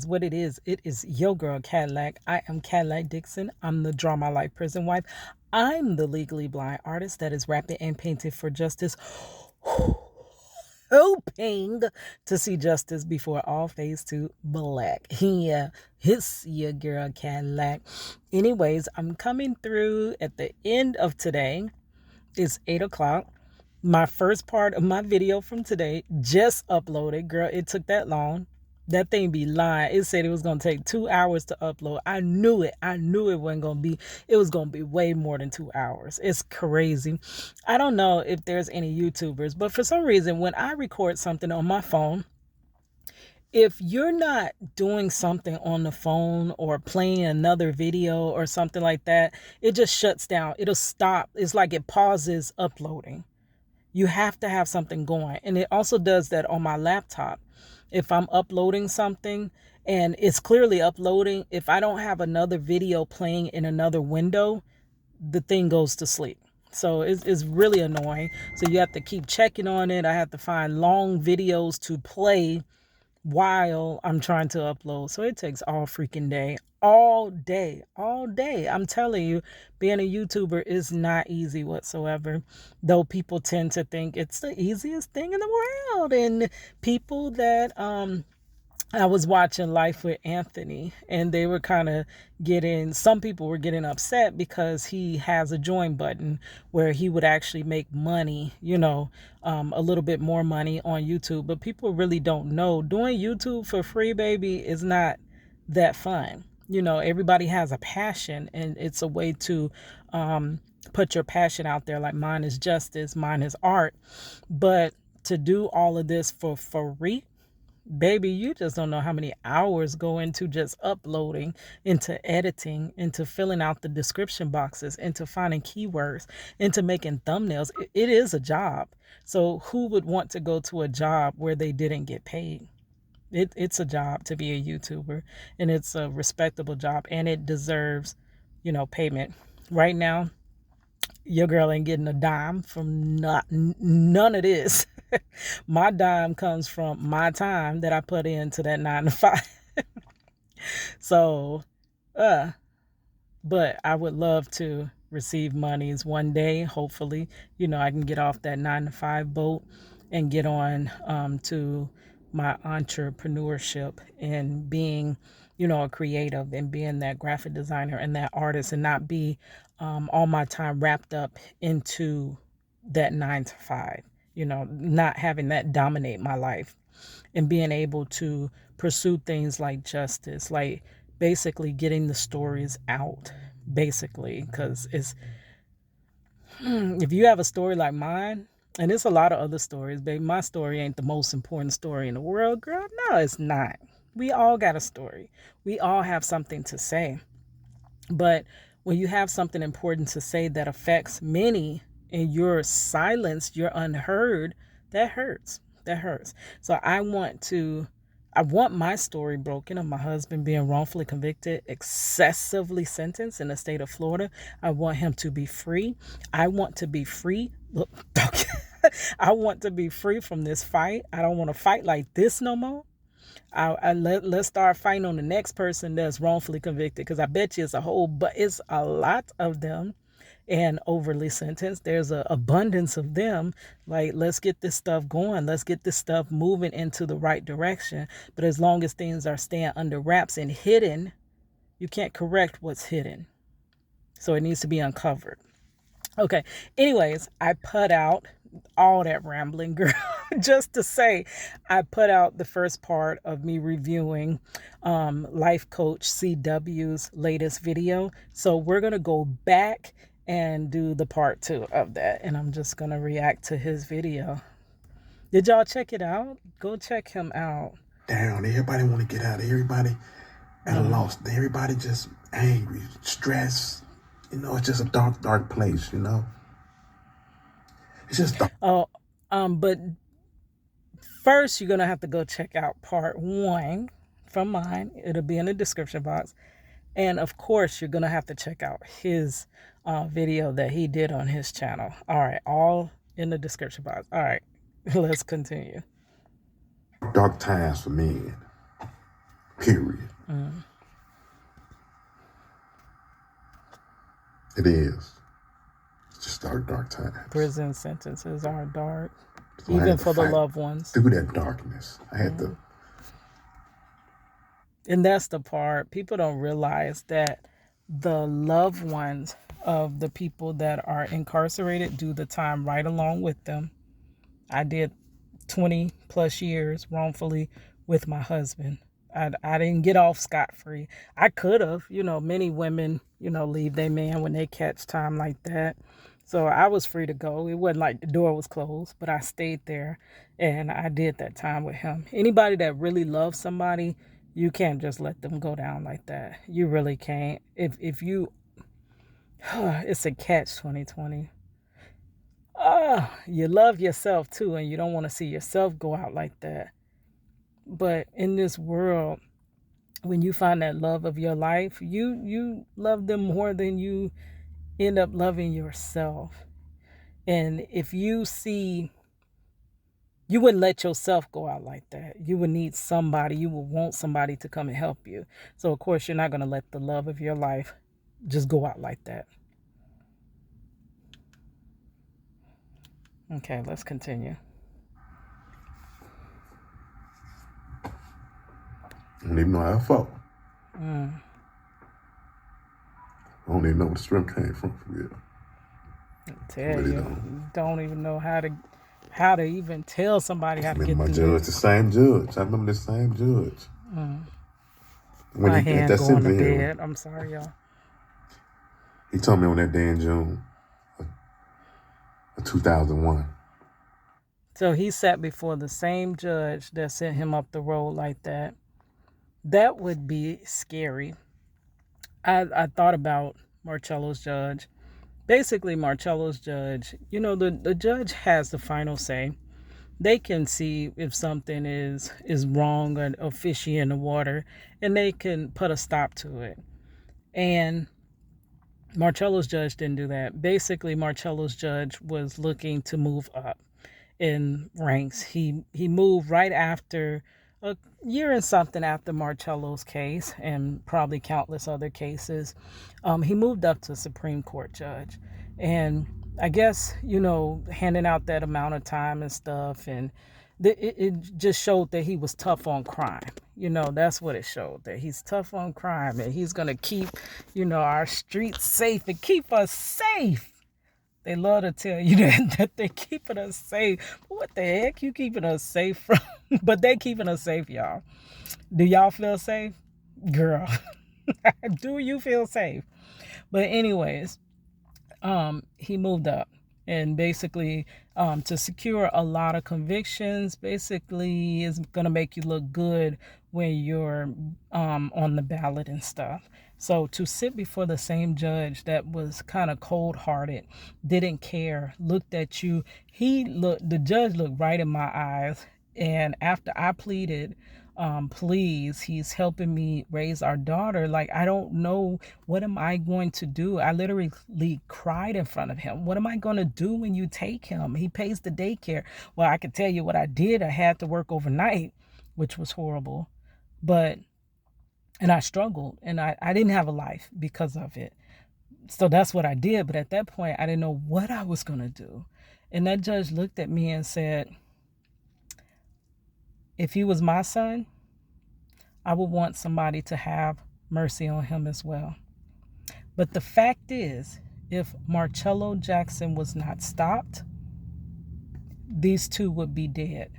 What it is your girl Cadillac. I am Cadillac Dixon. I'm the Draw My Life prison wife. I'm the legally blind artist that is rapping and painting for justice, hoping to see justice before all fades to black. Yeah, it's your girl Cadillac. Anyways, I'm coming through at the end of today. It's 8 o'clock. My first part of my video from today just uploaded. Girl, it took that long. That thing be lying. It said it was gonna take 2 hours to upload. I knew it. I knew it wasn't gonna be. It was gonna be way more than 2 hours. It's crazy. I don't know if there's any YouTubers, but for some reason, when I record something on my phone, if you're not doing something on the phone or playing another video or something like that, it just shuts down. It'll stop. It's like it pauses uploading. You have to have something going. And it also does that on my laptop. If I'm uploading something and it's clearly uploading, if I don't have another video playing in another window, the thing goes to sleep. So it's really annoying. So you have to keep checking on it. I have to find long videos to play while I'm trying to upload. So it takes all freaking day, all day, all day. I'm telling you, being a YouTuber is not easy whatsoever, though people tend to think it's the easiest thing in the world. And people that I was watching Life with Anthony, and they were kind of some people were getting upset because he has a join button where he would actually make money, a little bit more money on YouTube. But people really don't know doing YouTube for free, baby, is not that fun. Everybody has a passion, and it's a way to put your passion out there. Like mine is justice, mine is art. But to do all of this for free, baby, you just don't know how many hours go into just uploading, into editing, into filling out the description boxes, into finding keywords, into making thumbnails. It is a job. So who would want to go to a job where they didn't get paid? It's a job to be a YouTuber, and it's a respectable job, and it deserves, payment. Right now, your girl ain't getting a dime from none of this. My dime comes from my time that I put into that 9 to 5. So, but I would love to receive monies one day. Hopefully, I can get off that 9 to 5 boat and get on to my entrepreneurship and being, a creative and being that graphic designer and that artist, and not be all my time wrapped up into that 9 to 5, not having that dominate my life, and being able to pursue things like justice, like basically getting the stories out, basically, because if you have a story like mine, and it's a lot of other stories, baby, my story ain't the most important story in the world, girl. No, it's not. We all got a story. We all have something to say. But when you have something important to say that affects many and you're silenced, you're unheard, that hurts. That hurts. So I want my story broken of my husband being wrongfully convicted, excessively sentenced in the state of Florida. I want him to be free. I want to be free. Look, I want to be free from this fight. I don't want to fight like this no more. Let's start fighting on the next person that's wrongfully convicted, because I bet you it's a lot of them and overly sentenced. There's an abundance of them. Like, let's get this stuff going. Let's get this stuff moving into the right direction. But as long as things are staying under wraps and hidden, you can't correct what's hidden. So it needs to be uncovered. Okay. Anyways, I put out all that rambling, girl, just to say I put out the first part of me reviewing Life Coach CW's latest video. So we're going to go back and do the part 2 of that. And I'm just going to react to his video. Did y'all check it out? Go check him out. Down. Everybody want to get out. Everybody at a loss. Everybody just angry, stressed. It's just a dark, dark place, It's just dark. But first you're going to have to go check out part 1 from mine. It'll be in the description box. And of course, you're going to have to check out his video that he did on his channel. All right, all in the description box. All right, let's continue. Dark times for men. Period. It is. It's just dark times. Prison sentences are dark, So I even had to for the fight loved ones. through that darkness. I had to. And that's the part people don't realize, that the loved ones of the people that are incarcerated do the time right along with them. I did 20 plus years wrongfully with my husband. I didn't get off scot-free. I could have, many women, leave their man when they catch time like that. So I was free to go. It wasn't like the door was closed, but I stayed there and I did that time with him. Anybody that really loves somebody, you can't just let them go down like that. You really can't. If you, it's a catch 2020. You love yourself too, and you don't want to see yourself go out like that. But in this world, when you find that love of your life, you love them more than you end up loving yourself. And if you see, you wouldn't let yourself go out like that. You would need somebody, you would want somebody to come and help you. So of course you're not going to let the love of your life just go out like that. Okay, let's continue. I don't even know how I felt. I don't even know where the strength came from for real. Tell really you don't even know how to even tell somebody how to get my through judge, the same judge. I remember the same judge. When my hand going to bed. I'm sorry, y'all. He told me on that day in June of 2001. So he sat before the same judge that sent him up the road like that. That would be scary. I thought about Marcello's judge. Basically, Marcello's judge, the judge has the final say. They can see if something is wrong or fishy in the water, and they can put a stop to it. And Marcello's judge didn't do that. Basically, Marcello's judge was looking to move up in ranks. He moved right after a year and something after Marcello's case, and probably countless other cases. He moved up to Supreme Court judge. And I guess, handing out that amount of time and stuff, and it just showed that he was tough on crime. That's what it showed, that he's tough on crime and he's going to keep, our streets safe and keep us safe. They love to tell you that they're keeping us safe. But what the heck you keeping us safe from? But they keeping us safe, y'all. Do y'all feel safe? Girl, do you feel safe? But anyways, he moved up. And basically, to secure a lot of convictions, basically is going to make you look good when you're on the ballot and stuff. So to sit before the same judge that was kind of cold-hearted, didn't care, looked at you, the judge looked right in my eyes. And after I pleaded, please, he's helping me raise our daughter. Like, I don't know, what am I going to do? I literally cried in front of him. What am I going to do when you take him? He pays the daycare. Well, I can tell you what I did. I had to work overnight, which was horrible. And I struggled, and I didn't have a life because of it. So that's what I did. But at that point, I didn't know what I was going to do. And that judge looked at me and said, if he was my son, I would want somebody to have mercy on him as well. But the fact is, if Marcello Jackson was not stopped, these two would be dead.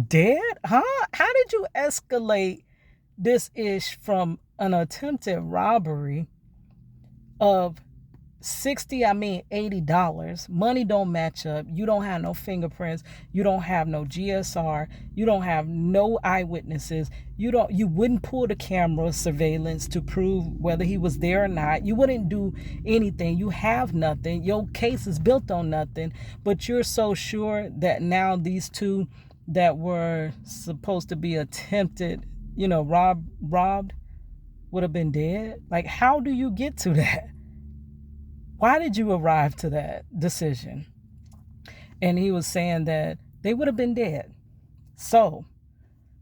Dead? Huh? How did you escalate this ish from an attempted robbery of $80? Money don't match up. You don't have no fingerprints. You don't have no GSR. You don't have no eyewitnesses. You wouldn't pull the camera surveillance to prove whether he was there or not. You wouldn't do anything. You have nothing. Your case is built on nothing. But you're so sure that now these two that were supposed to be attempted, robbed would have been dead. Like, how do you get to that? Why did you arrive to that decision? And he was saying that they would have been dead. So,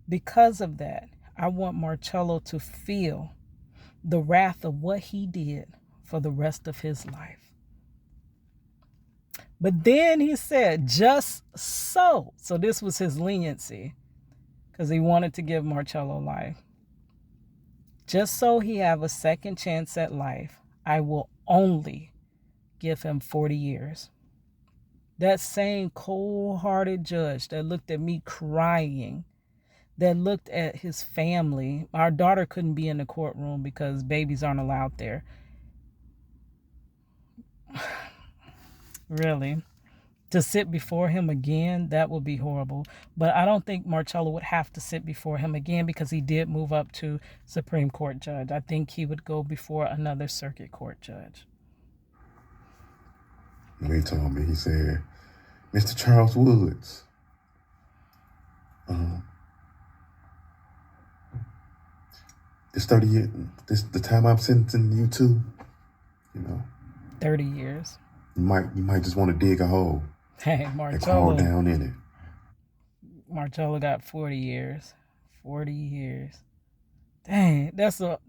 because of that, I want Marcello to feel the wrath of what he did for the rest of his life. But then he said, just so. So this was his leniency because he wanted to give Marcello life. Just so he have a second chance at life, I will only give him 40 years. That same cold-hearted judge that looked at me crying, that looked at his family. Our daughter couldn't be in the courtroom because babies aren't allowed there. Really. To sit before him again, that would be horrible. But I don't think Marcello would have to sit before him again because he did move up to Supreme Court judge. I think he would go before another circuit court judge. When he told me, he said, Mr. Charles Woods, this 30 years, the time I'm sentencing you to, 30 years. You might just want to dig a hole. Hey, and crawl down in it. Marcello got 40 years. 40 years. Dang, that's a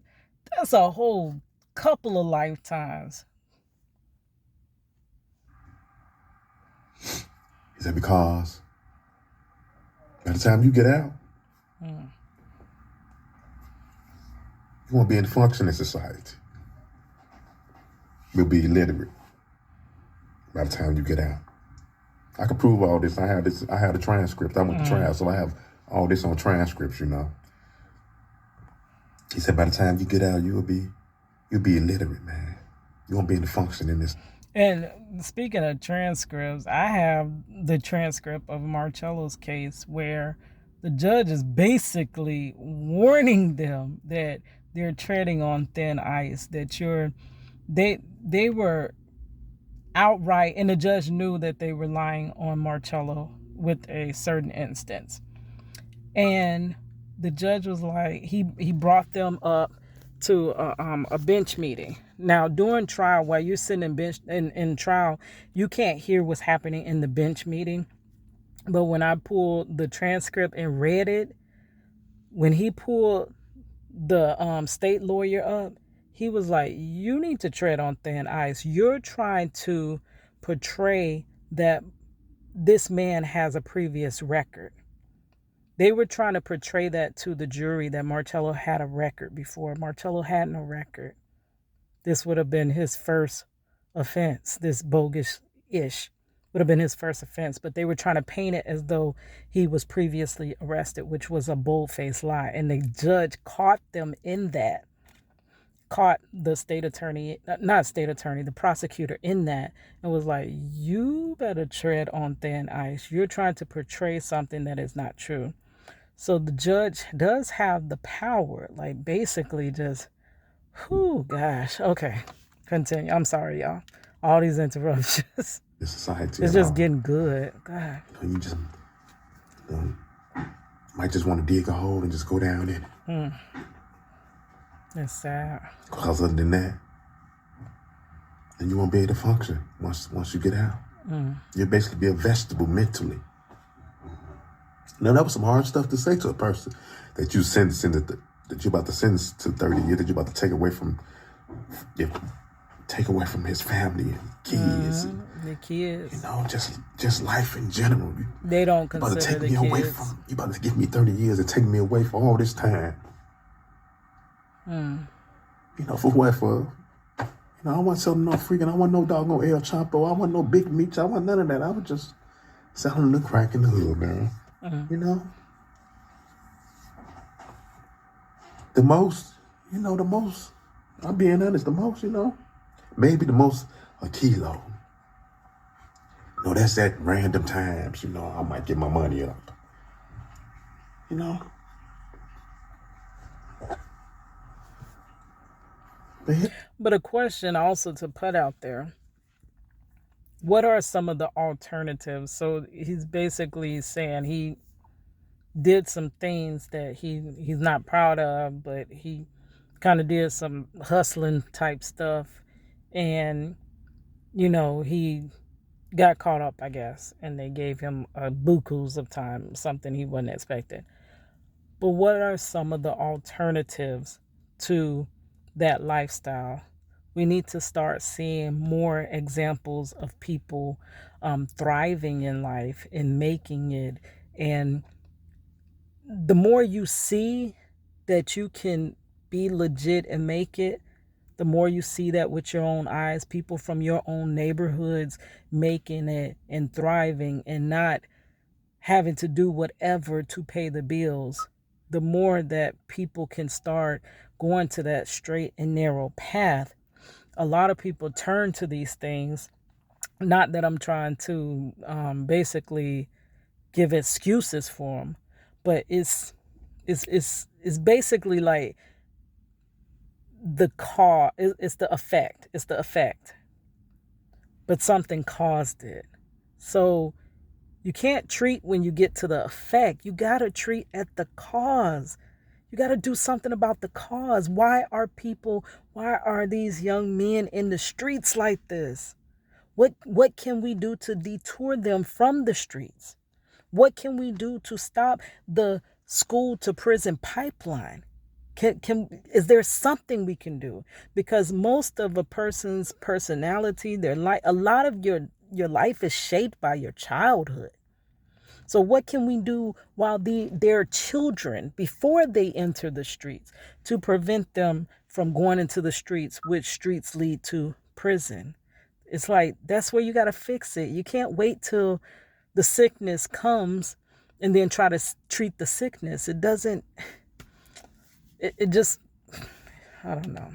whole couple of lifetimes. Is that because by the time you get out, you won't be in functioning society. You'll be illiterate by the time you get out. I can prove all this. I have a transcript. I went to trial, so I have all this on transcripts, He said by the time you get out, you'll be illiterate, man. You won't be able to function in this. And speaking of transcripts, I have the transcript of Marcello's case where the judge is basically warning them that they're treading on thin ice, that they were outright, and the judge knew that they were lying on Marcello with a certain instance. And the judge was like, he brought them up to a bench meeting. Now, during trial, while you're sitting in trial, you can't hear what's happening in the bench meeting. But when I pulled the transcript and read it, when he pulled the state lawyer up, he was like, you need to tread on thin ice. You're trying to portray that this man has a previous record. They were trying to portray that to the jury, that Marcello had a record before. Marcello had no record. This would have been his first offense. This bogus-ish would have been his first offense. But they were trying to paint it as though he was previously arrested, which was a bold-faced lie. And the judge caught them in that. Caught the the prosecutor in that, and was like, you better tread on thin ice. You're trying to portray something that is not true. So the judge does have the power, like basically just, gosh. Okay, continue. I'm sorry, y'all. All these interruptions. The society. It's just getting good. God. You just might just want to dig a hole and just go down in it. It's sad. Because other than that, then you won't be able to function once you get out. You'll basically be a vegetable mentally. Now, that was some hard stuff to say to a person that you sentencing that you're about to sentence to 30 years, that you're about to take away from his family and kids. The kids. Just life in general. They don't consider the kids. You about to give me 30 years and take me away for all this time. For what? I want selling no freaking. I want no doggone El Chapo. I want no big meats. I want none of that. I was just selling the crack in the hood, man. The most. I'm being honest. The most. Maybe the most a kilo. That's at random times. I might get my money up. But a question also to put out there. What are some of the alternatives? So he's basically saying he did some things that he's not proud of, but he kind of did some hustling type stuff. And, he got caught up, I guess, and they gave him bukus of time, something he wasn't expecting. But what are some of the alternatives to that lifestyle? We need to start seeing more examples of people thriving in life and making it. And the more you see that you can be legit and make it, the more you see that with your own eyes, people from your own neighborhoods making it and thriving and not having to do whatever to pay the bills, the more that people can start going to that straight and narrow path. A lot of people turn to these things. Not that I'm trying to basically give excuses for them, but it's basically like the cause. It's the effect. It's the effect, but something caused it. So you can't treat when you get to the effect. You got to treat at the cause. You got to do something about the cause. Why are these young men in the streets like this? What can we do to detour them from the streets? What can we do to stop the school to prison pipeline? Is there something we can do? Because most of a person's personality, their life, a lot of your life is shaped by your childhood. So what can we do while they're children before they enter the streets to prevent them from going into the streets, which streets lead to prison? It's like that's where you got to fix it. You can't wait till the sickness comes and then try to treat the sickness. It doesn't, it just, I don't know.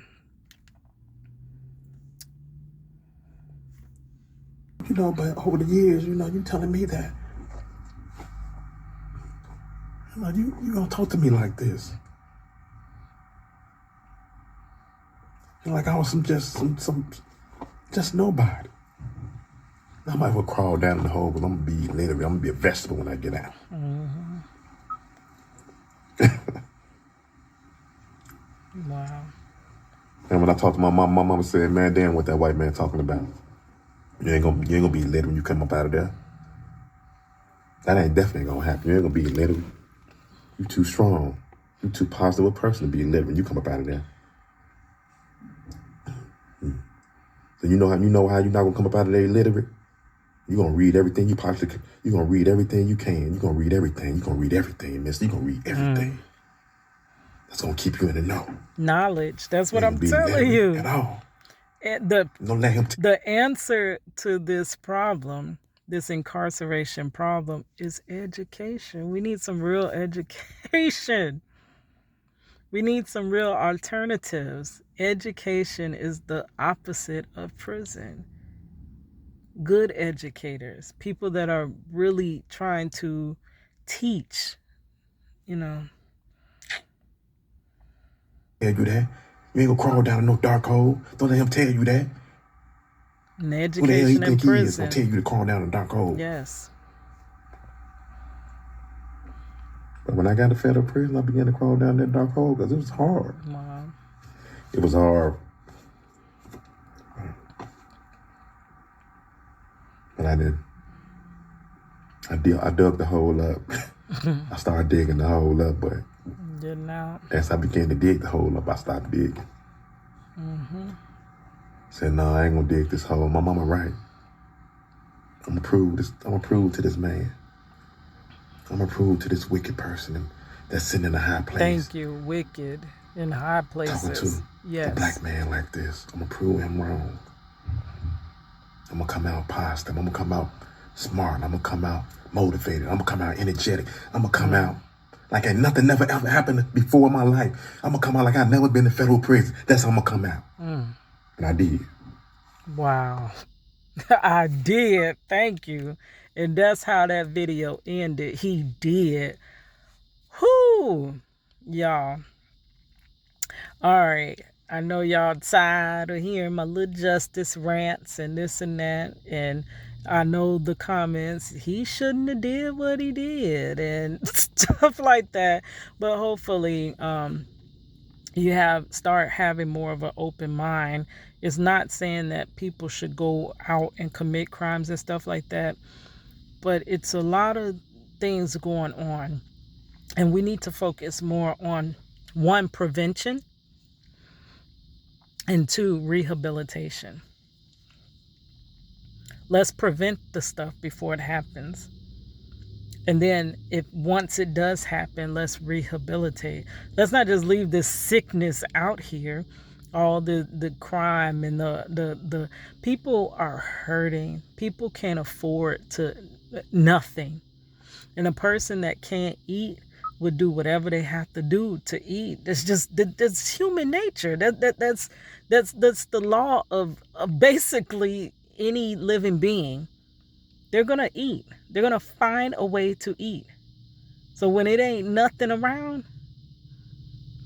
But over the years, you telling me that. You don't talk to me like this. Like I was just nobody. I might as well crawl down in the hole, but I'm gonna be a vegetable when I get out. Mm-hmm. Wow. And when I talked to my mama said, "Man, damn, what that white man talking about? You ain't gonna be lit when you come up out of there. That ain't definitely gonna happen. You ain't gonna be lit. You too strong. You too positive a person to be lit when you come up out of there. So you know how you're not gonna come up out of there illiterate? You're gonna read everything you possibly can. You're gonna read everything you can. You're gonna read everything. You're gonna read everything, mister. You're gonna read everything. That's gonna keep you in the know. Knowledge. That's what I'm telling you. At all. Don't let him the answer to this problem, this incarceration problem, is education. We need some real education. We need some real alternatives. Education is the opposite of prison. Good educators, people that are really trying to teach, Tell you that. You ain't gonna crawl down in no dark hole. Don't let him tell you that. An education Who the hell you think prison. he is gonna tell you to crawl down in a dark hole? Yes. But when I got to federal prison, I began to crawl down that dark hole because it was hard. Wow. It was hard. But I didn't. I dug the hole up. I started digging the hole up, but Getting out. as I began to dig the hole up, I stopped digging. Said, no, I ain't gonna dig this hole. My mama right. I'm gonna prove to this man. I'm gonna prove to this wicked person that's sitting in a high place. Thank you, wicked in high places. Talking to a black man like this. I'm gonna prove him wrong. I'm gonna come out positive. I'm gonna come out smart. I'm gonna come out motivated. I'm gonna come out energetic. I'm gonna come out like ain't nothing never ever happened before in my life. I'm gonna come out like I've never been in federal prison. That's how I'm gonna come out. And I did. Wow. I did. Thank you. And that's how that video ended. He did. Whoo. Y'all. All right. I know y'all tired of hearing my little justice rants and this and that. And I know the comments, he shouldn't have did what he did and stuff like that. But hopefully, you start having more of an open mind. It's not saying that people should go out and commit crimes and stuff like that, but it's a lot of things going on And we need to focus more on one, prevention, and two, rehabilitation. Let's prevent the stuff before it happens. And then if once it does happen, let's rehabilitate. Let's not just leave this sickness out here. All the crime and the people are hurting. People can't afford to nothing. And a person that can't eat would do whatever they have to do to eat. That's human nature. That's the law of basically any living being. They're gonna eat. They're gonna find a way to eat. So when it ain't nothing around,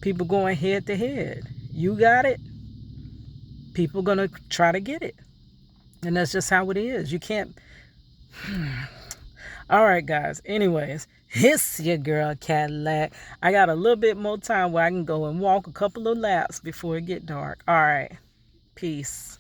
people going head to head. You got it, people gonna try to get it. And that's just how it is. You can't. All right, guys. Anyways, it's your girl Cadillac. I got a little bit more time where I can go and walk a couple of laps before it get dark. All right. Peace.